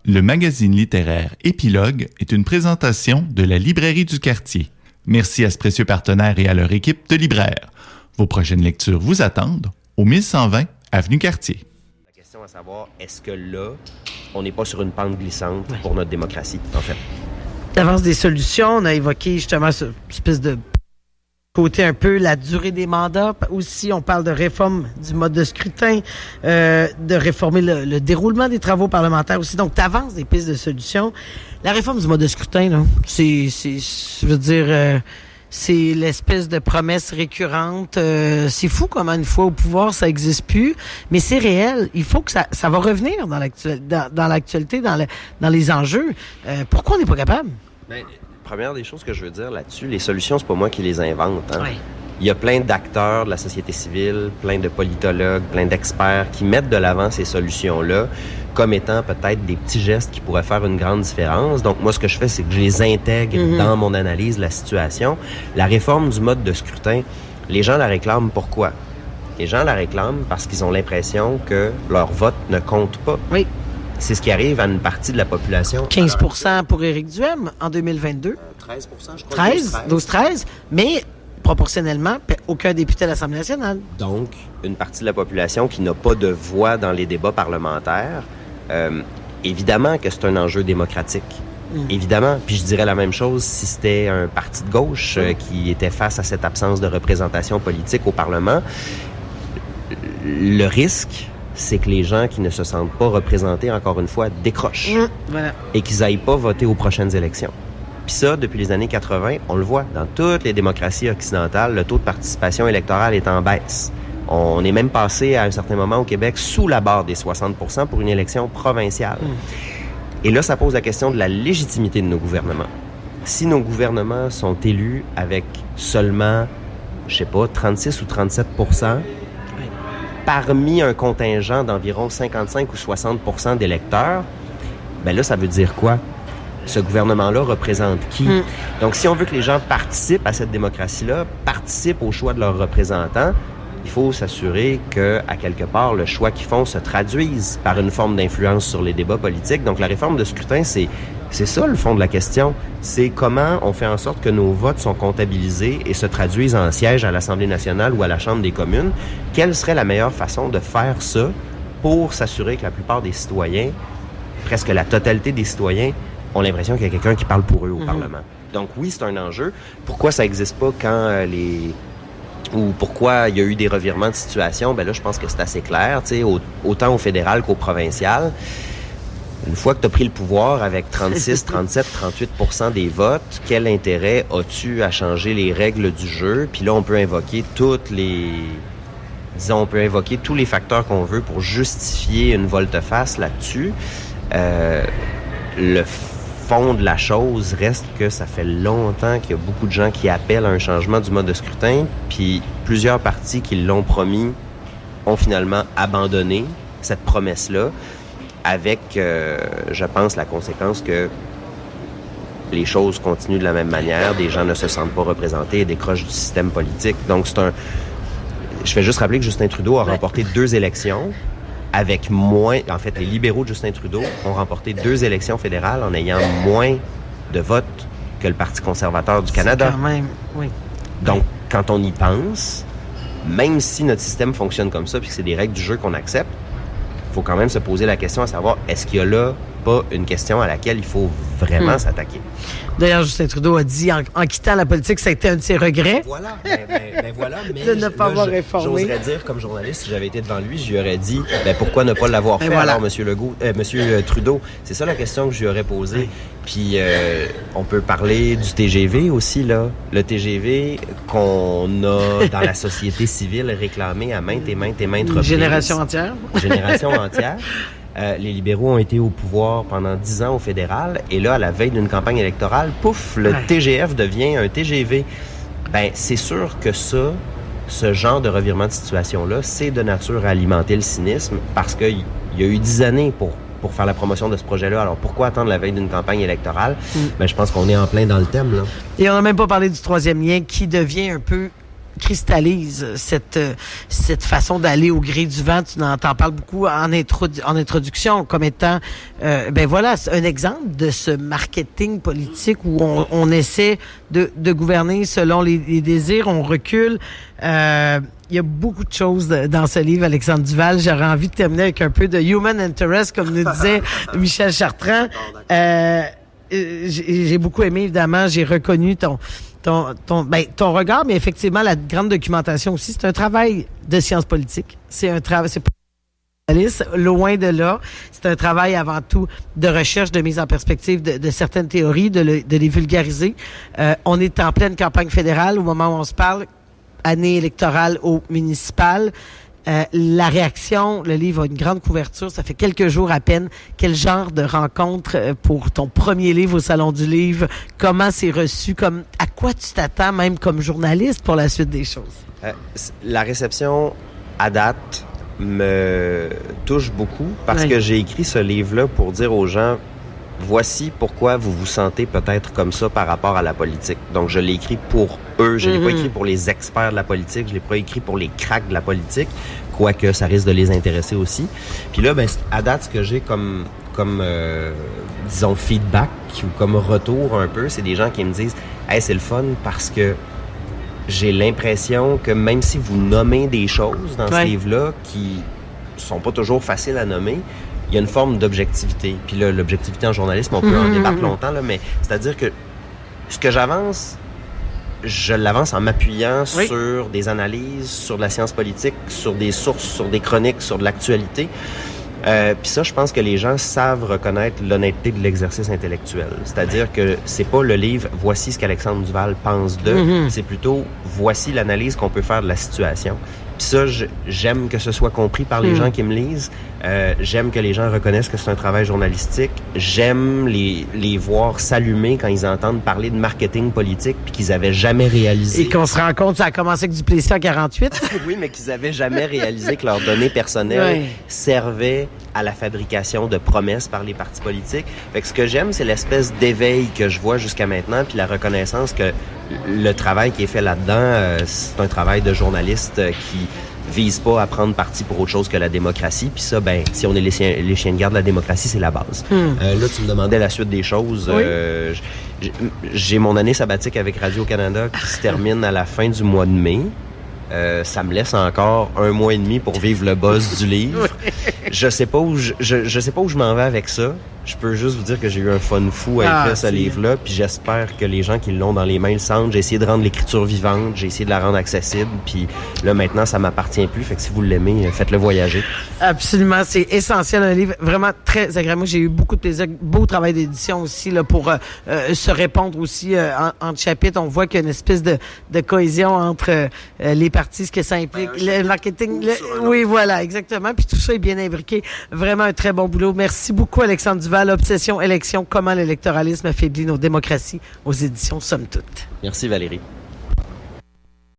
Le magazine littéraire Épilogue est une présentation de la Librairie du Quartier. Merci à ce précieux partenaire et à leur équipe de libraires. Vos prochaines lectures vous attendent au 1120 Avenue Cartier. La question à savoir, est-ce que là, on n'est pas sur une pente glissante pour notre démocratie, en fait? L'avance des solutions, on a évoqué justement cette espèce de côté un peu la durée des mandats. Aussi, on parle de réforme du mode de scrutin, de réformer le déroulement des travaux parlementaires aussi. Donc, tu avances des pistes de solutions. La réforme du mode de scrutin, là, je veux dire, c'est l'espèce de promesse récurrente. C'est fou comment une fois au pouvoir, ça existe plus, mais c'est réel. Il faut que ça va revenir dans l'actualité, dans les enjeux. Pourquoi on n'est pas capable? Ben, première des choses que je veux dire là-dessus, les solutions, c'est pas moi qui les invente. Hein? Oui. Il y a plein d'acteurs de la société civile, plein de politologues, plein d'experts qui mettent de l'avant ces solutions-là comme étant peut-être des petits gestes qui pourraient faire une grande différence. Donc, moi, ce que je fais, c'est que je les intègre dans mon analyse de la situation. La réforme du mode de scrutin, les gens la réclament pourquoi? Les gens la réclament parce qu'ils ont l'impression que leur vote ne compte pas. Oui. C'est ce qui arrive à une partie de la population. 15 % pour Éric Duhem en 2022. 13 % je crois. 12-13, mais proportionnellement, aucun député à l'Assemblée nationale. Donc, une partie de la population qui n'a pas de voix dans les débats parlementaires, évidemment que c'est un enjeu démocratique. Évidemment. Puis je dirais la même chose si c'était un parti de gauche qui était face à cette absence de représentation politique au Parlement. Le risque, c'est que les gens qui ne se sentent pas représentés, encore une fois, décrochent. Voilà. Et qu'ils n'aillent pas voter aux prochaines élections. Puis ça, depuis les années 80, on le voit. Dans toutes les démocraties occidentales, le taux de participation électorale est en baisse. On est même passé à un certain moment au Québec sous la barre des 60 % pour une élection provinciale. Et là, ça pose la question de la légitimité de nos gouvernements. Si nos gouvernements sont élus avec seulement, 36 ou 37 % parmi un contingent d'environ 55 ou 60 % d'électeurs, ben là, ça veut dire quoi? Ce gouvernement-là représente qui? Donc, si on veut que les gens participent à cette démocratie-là, participent au choix de leurs représentants, il faut s'assurer que, à quelque part, le choix qu'ils font se traduise par une forme d'influence sur les débats politiques. Donc, la réforme de scrutin, c'est ça le fond de la question. C'est comment on fait en sorte que nos votes sont comptabilisés et se traduisent en sièges à l'Assemblée nationale ou à la Chambre des communes. Quelle serait la meilleure façon de faire ça pour s'assurer que la plupart des citoyens, presque la totalité des citoyens, ont l'impression qu'il y a quelqu'un qui parle pour eux au Parlement. Donc oui, c'est un enjeu. Pourquoi ça n'existe pas quand ou pourquoi il y a eu des revirements de situation? Ben là, je pense que c'est assez clair, tu sais, autant au fédéral qu'au provincial. Une fois que tu as pris le pouvoir avec 36, 37, 38 % des votes, quel intérêt as-tu à changer les règles du jeu? Puis là, on peut invoquer tous les facteurs qu'on veut pour justifier une volte-face là-dessus. Le fond de la chose reste que ça fait longtemps qu'il y a beaucoup de gens qui appellent à un changement du mode de scrutin, puis plusieurs partis qui l'ont promis ont finalement abandonné cette promesse-là, avec, je pense, la conséquence que les choses continuent de la même manière, des gens ne se sentent pas représentés et décrochent du système politique. Donc, je fais juste rappeler que Justin Trudeau a remporté 2 élections avec moins... En fait, les libéraux de Justin Trudeau ont remporté 2 élections fédérales en ayant moins de votes que le Parti conservateur du Canada. Quand même, oui. Donc, quand on y pense, même si notre système fonctionne comme ça puis que c'est des règles du jeu qu'on accepte, il faut quand même se poser la question à savoir, est-ce qu'il y a là pas une question à laquelle il faut vraiment s'attaquer? D'ailleurs, Justin Trudeau a dit, en quittant la politique, ça a été un de ses regrets. Voilà, voilà. Mais de ne pas avoir réformé. J'oserais dire, comme journaliste, si j'avais été devant lui, je lui aurais dit, pourquoi ne pas l'avoir fait alors, Monsieur Trudeau? C'est ça la question que je lui aurais posée. Puis, on peut parler du TGV aussi, là. Le TGV qu'on a dans la société civile réclamé à maintes reprises. Génération entière. Génération entière. Les libéraux ont été au pouvoir pendant 10 ans au fédéral, et là, à la veille d'une campagne électorale, pouf, le TGF devient un TGV. Ben, c'est sûr que ce genre de revirement de situation-là, c'est de nature à alimenter le cynisme, parce qu'il y a eu 10 années pour faire la promotion de ce projet-là. Alors, pourquoi attendre la veille d'une campagne électorale? Ben, je pense qu'on est en plein dans le thème, là. Et on n'a même pas parlé du 3e lien qui devient un peu cristallise cette façon d'aller au gré du vent. Tu en parles beaucoup en introduction comme étant, c'est un exemple de ce marketing politique où on essaie de gouverner selon les désirs, on recule. Il y a beaucoup de choses dans ce livre, Alexandre Duval. J'aurais envie de terminer avec un peu de human interest, comme nous disait Michel Chartrand. J'ai beaucoup aimé, évidemment. J'ai reconnu ton regard, mais effectivement, la grande documentation aussi, c'est un travail de sciences politiques. C'est pas loin de là. C'est un travail avant tout de recherche, de mise en perspective de certaines théories, de les vulgariser. On est en pleine campagne fédérale au moment où on se parle, année électorale au municipal. La réaction, le livre a une grande couverture, ça fait quelques jours à peine. Quel genre de rencontre pour ton premier livre au Salon du Livre? Comment c'est reçu? À quoi tu t'attends même comme journaliste pour la suite des choses? La réception à date me touche beaucoup parce que j'ai écrit ce livre-là pour dire aux gens, voici pourquoi vous vous sentez peut-être comme ça par rapport à la politique. Donc, je l'ai écrit pour eux. Je l'ai pas écrit pour les experts de la politique. Je l'ai pas écrit pour les cracks de la politique, quoique ça risque de les intéresser aussi. Puis là, à date, ce que j'ai comme disons, feedback ou comme retour un peu, c'est des gens qui me disent « Hey, c'est le fun parce que j'ai l'impression que même si vous nommez des choses dans ce livre-là qui sont pas toujours faciles à nommer, il y a une forme d'objectivité. Puis là, l'objectivité en journalisme, on peut en débattre longtemps, là, mais c'est-à-dire que ce que j'avance, je l'avance en m'appuyant sur des analyses, sur de la science politique, sur des sources, sur des chroniques, sur de l'actualité. Puis ça, je pense que les gens savent reconnaître l'honnêteté de l'exercice intellectuel. C'est-à-dire que c'est pas le livre « Voici ce qu'Alexandre Duval pense de », c'est plutôt « Voici l'analyse qu'on peut faire de la situation ». Puis ça, j'aime que ce soit compris par les gens qui me lisent. J'aime que les gens reconnaissent que c'est un travail journalistique. J'aime les voir s'allumer quand ils entendent parler de marketing politique puis qu'ils avaient jamais réalisé. Et qu'on se rend compte, ça a commencé avec du Plessis en 48. Oui, mais qu'ils avaient jamais réalisé que leurs données personnelles servaient à la fabrication de promesses par les partis politiques. Fait que ce que j'aime, c'est l'espèce d'éveil que je vois jusqu'à maintenant puis la reconnaissance que le travail qui est fait là-dedans, c'est un travail de journaliste qui vise pas à prendre parti pour autre chose que la démocratie. Puis ça, si on est les chiens de garde de la démocratie, c'est la base. Là, tu me demandais la suite des choses. J'ai mon année sabbatique avec Radio-Canada qui se termine à la fin du mois de mai. Ça me laisse encore 1 mois et demi pour vivre le buzz du livre. Je sais pas où je m'en vais avec ça. Je peux juste vous dire que j'ai eu un fun fou à écrire ce livre-là, puis j'espère que les gens qui l'ont dans les mains le sentent. J'ai essayé de rendre l'écriture vivante, j'ai essayé de la rendre accessible, puis là maintenant ça m'appartient plus. Fait que si vous l'aimez, faites-le voyager. Absolument, c'est essentiel, un livre vraiment très agréable. Moi, j'ai eu beaucoup de plaisir, beau travail d'édition aussi là pour se répondre aussi entre chapitres. On voit qu'il y a une espèce de cohésion entre les partis, ce que ça implique, le marketing. Oui, voilà, exactement. Puis tout ça est bien imbriqué. Vraiment un très bon boulot. Merci beaucoup, Alexandre Duval. Obsession, élection, comment l'électoralisme affaiblit nos démocraties aux éditions Somme Toute. Merci Valérie.